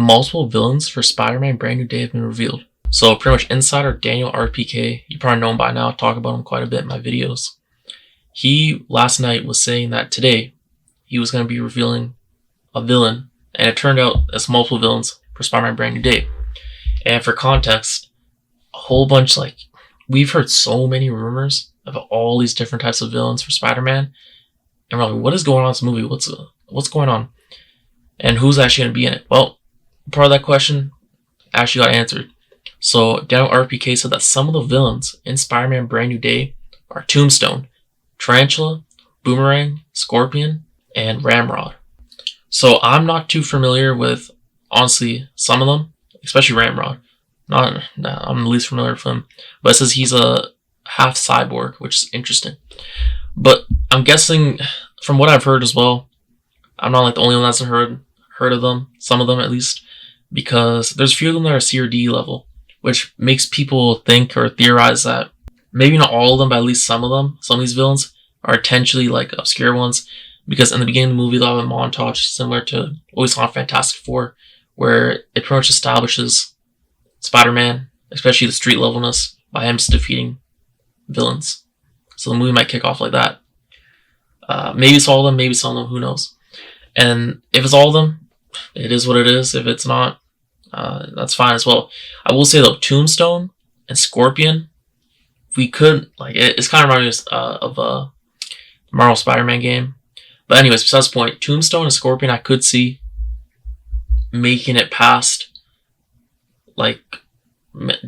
multiple villains for Spider-Man Brand New Day have been revealed. So pretty much insider DanielRPK, you probably know him by now, I talk about him quite a bit in my videos. He last night was saying that today he was going to be revealing a villain, and it turned out it's multiple villains for Spider-Man Brand New Day. And for context, a whole bunch, like, we've heard so many rumors of all these different types of villains for Spider-Man, and we're like, what is going on in this movie? What's going on? And who's actually going to be in it? Well, part of that question actually got answered. So DanielRPK said that some of the villains in Spider-Man Brand New Day are Tombstone, Tarantula, Boomerang, Scorpion, and Ramrod. So I'm not too familiar with, honestly, some of them, especially Ramrod. I'm the least familiar with him. But it says he's a half cyborg, which is interesting. But I'm guessing, from what I've heard as well, I'm not like the only one that's heard of them, some of them at least, because there's a few of them that are C or D level, which makes people think or theorize that maybe not all of them, but at least some of these villains are intentionally like obscure ones, because in the beginning of the movie they'll have a montage similar to what we saw in Fantastic Four, where it pretty much establishes Spider-Man, especially the street levelness, by him just defeating villains. So the movie might kick off like that. Maybe it's all of them, maybe some of them, who knows. And if it's all of them, it is what it is. If it's not, that's fine as well. I will say though, Tombstone and Scorpion, we could, like, it's kind of reminding us of a Marvel Spider-Man game. But anyways, besides the point, Tombstone and Scorpion I could see making it past, like,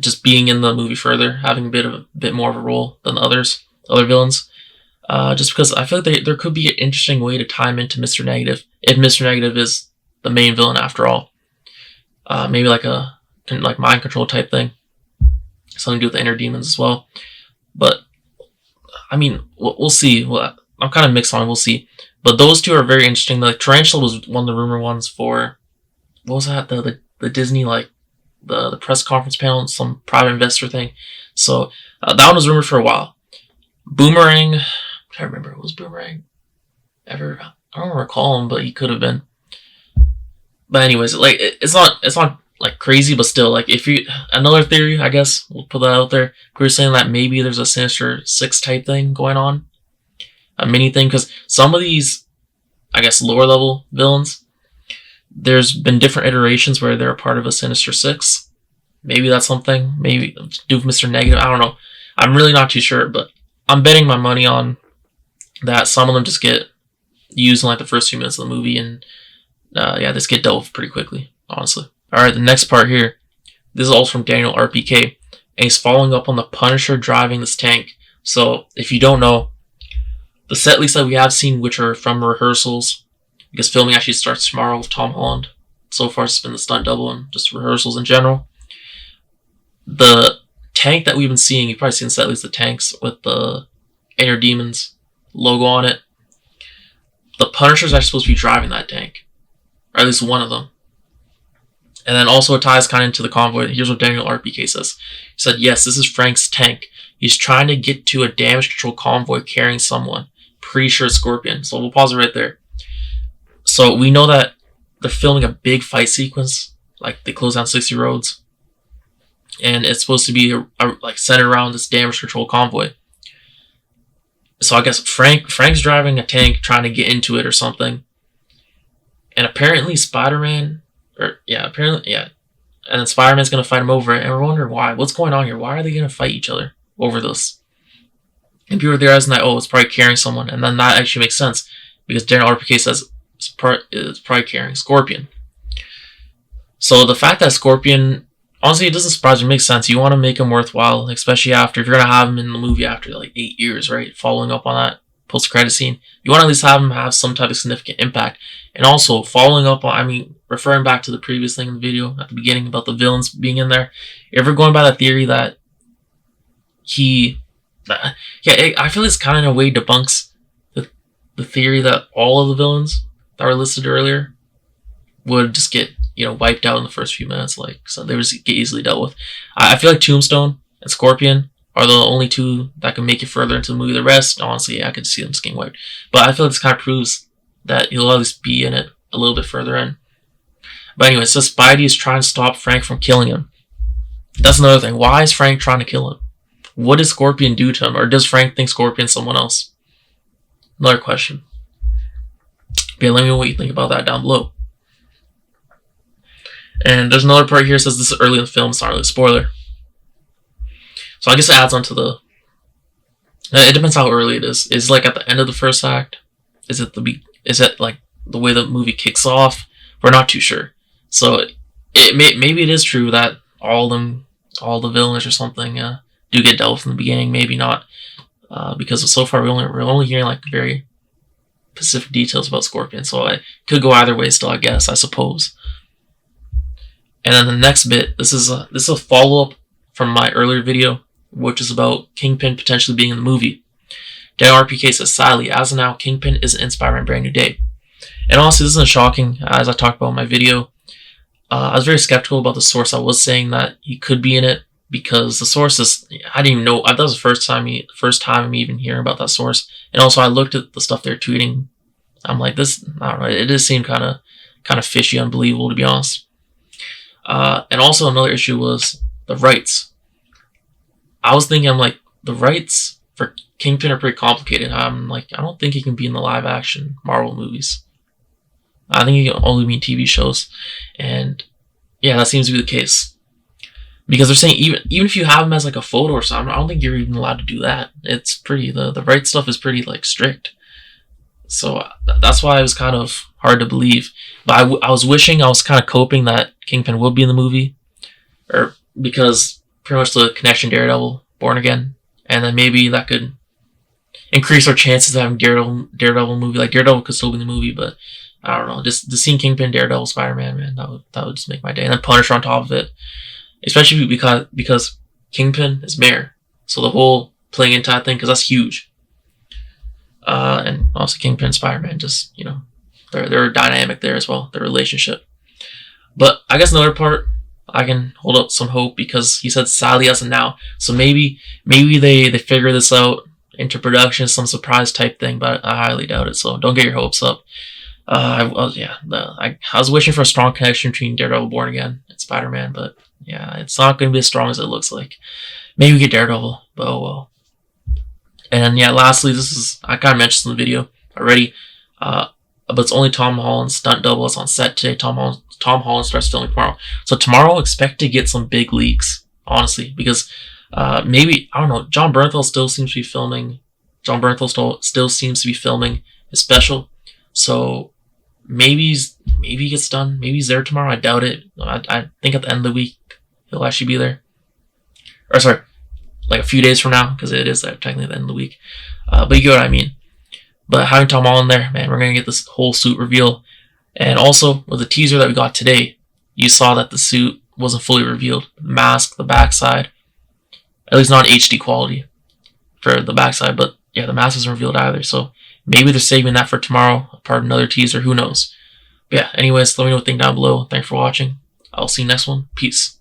just being in the movie further, having a bit more of a role than the other villains. Just because I feel like there could be an interesting way to tie him into Mr. Negative, if Mr. Negative is the main villain after all. Maybe like a mind control type thing. Something to do with the inner demons as well. But, I mean, we'll see. Well, I'm kind of mixed on it, we'll see. But those two are very interesting. Like, Tarantula was one of the rumor ones for, what was that? The Disney, like, the press conference panel, some private investor thing. So, that one was rumored for a while. Boomerang, I can't remember, was Boomerang ever? I don't recall him, but he could have been. But anyways, like, it's not like crazy, but still, like, if you, another theory, I guess, we'll put that out there. We're saying that maybe there's a Sinister Six type thing going on, a mini thing, because some of these, I guess, lower level villains, there's been different iterations where they're a part of a Sinister Six. Maybe that's something. Maybe do with Mr. Negative. I don't know. I'm really not too sure, but I'm betting my money on that. Some of them just get used in like the first few minutes of the movie, and just get dealt with pretty quickly, honestly. Alright, the next part here. This is also from DanielRPK, and he's following up on the Punisher driving this tank. So, if you don't know, the set leaks that we have seen, which are from rehearsals, because filming actually starts tomorrow with Tom Holland. So far, it's been the stunt double and just rehearsals in general. The tank that we've been seeing, you've probably seen set leaks, the tanks with the Inner Demons logo on it. The Punisher's actually supposed to be driving that tank, or at least one of them. And then also it ties kind of into the convoy. Here's what DanielRPK says. He said, yes, this is Frank's tank. He's trying to get to a damage control convoy carrying someone. Pretty sure it's Scorpion. So we'll pause it right there. So we know that they're filming a big fight sequence. Like, they close down 60 roads. And it's supposed to be like centered around this damage control convoy. So I guess Frank's driving a tank trying to get into it or something. And apparently Spider-Man, and then Spider-Man's going to fight him over it, and we're wondering why. What's going on here? Why are they going to fight each other over this? And people are theorizing that, it's probably carrying someone, and then that actually makes sense, because DanielRPK says it's probably carrying Scorpion. So the fact that Scorpion, honestly, it doesn't surprise me, it makes sense. You want to make him worthwhile, especially if you're going to have him in the movie after like 8 years, right? Following up on that post-credit scene. You want to at least have him have some type of significant impact. And also, following up on, referring back to the previous thing in the video at the beginning about the villains being in there, if we're going by the theory that I feel this kind of in a way debunks the theory that all of the villains that were listed earlier would just get, wiped out in the first few minutes, so they would just get easily dealt with. I feel like Tombstone and Scorpion are the only two that can make it further into the movie. The rest, honestly, I could see them just getting wiped. But I feel like this kind of proves that he'll at least be in it a little bit further in. But anyway, so Spidey is trying to stop Frank from killing him. That's another thing. Why is Frank trying to kill him? What did Scorpion do to him? Or does Frank think Scorpion's someone else? Another question. Okay, let me know what you think about that down below. And there's another part here that says this is early in the film. It's not really a spoiler. So I guess it adds on to the... It depends how early it is. Is it like at the end of the first act? Is it like the way the movie kicks off? We're not too sure. So maybe it is true that all the villains or something do get dealt with in the beginning. Maybe not, because so far we're only hearing like very specific details about Scorpion. So it could go either way. Still, I suppose. And then the next bit. This is a follow up from my earlier video, which is about Kingpin potentially being in the movie. DanielRPK says, sadly, as of now, Kingpin isn't in Spider-Man Brand New Day. And honestly, this isn't shocking. As I talked about in my video, I was very skeptical about the source. I was saying that he could be in it because the source is... I didn't even know. That was the first time I'm even hearing about that source. And also, I looked at the stuff they're tweeting. I'm like, this... I don't know. It just seemed kind of fishy, unbelievable, to be honest. And also, another issue was the rights. I was thinking, I'm like, the rights for Kingpin are pretty complicated. I'm like, I don't think he can be in the live action Marvel movies. I think he can only be in TV shows. And yeah, that seems to be the case. Because they're saying even if you have him as like a photo or something, I don't think you're even allowed to do that. It's pretty, the right stuff is pretty like strict. So that's why it was kind of hard to believe. But I was wishing, I was kind of hoping that Kingpin would be in the movie. Or because pretty much the connection Daredevil, Born Again. And then maybe that could increase our chances of having Daredevil movie. Like Daredevil could still be in the movie, but I don't know. Just seeing Kingpin, Daredevil, Spider-Man, man, that would just make my day. And then Punisher on top of it. Especially because Kingpin is Mayor. So the whole playing into that thing, because that's huge. And also Kingpin, Spider-Man, just, you know, they're dynamic there as well, their relationship. But I guess another part, I can hold up some hope because he said sadly as of now. So maybe they figure this out into production, some surprise type thing, but I highly doubt it. So don't get your hopes up. I was wishing for a strong connection between Daredevil, Born Again, and Spider-Man, but yeah, it's not going to be as strong as it looks like. Maybe we get Daredevil, but oh well. And yeah, lastly, I kind of mentioned in the video already, but it's only Tom Holland's stunt double is on set today. Tom Holland starts filming tomorrow. So tomorrow, expect to get some big leaks, honestly, because maybe, I don't know, Jon Bernthal still seems to be filming. Jon Bernthal still seems to be filming his special. So maybe he gets done. Maybe he's there tomorrow. I doubt it. I think at the end of the week, he'll actually be there. Or sorry, like a few days from now, because it is technically the end of the week. But you get what I mean. But having Tom Holland there, man, we're going to get this whole suit reveal. And also, with the teaser that we got today, you saw that the suit wasn't fully revealed. The mask, the backside, at least not HD quality for the backside. But yeah, the mask isn't revealed either. So maybe they're saving that for tomorrow, part of another teaser. Who knows? But yeah, anyways, let me know what you think down below. Thanks for watching. I'll see you next one. Peace.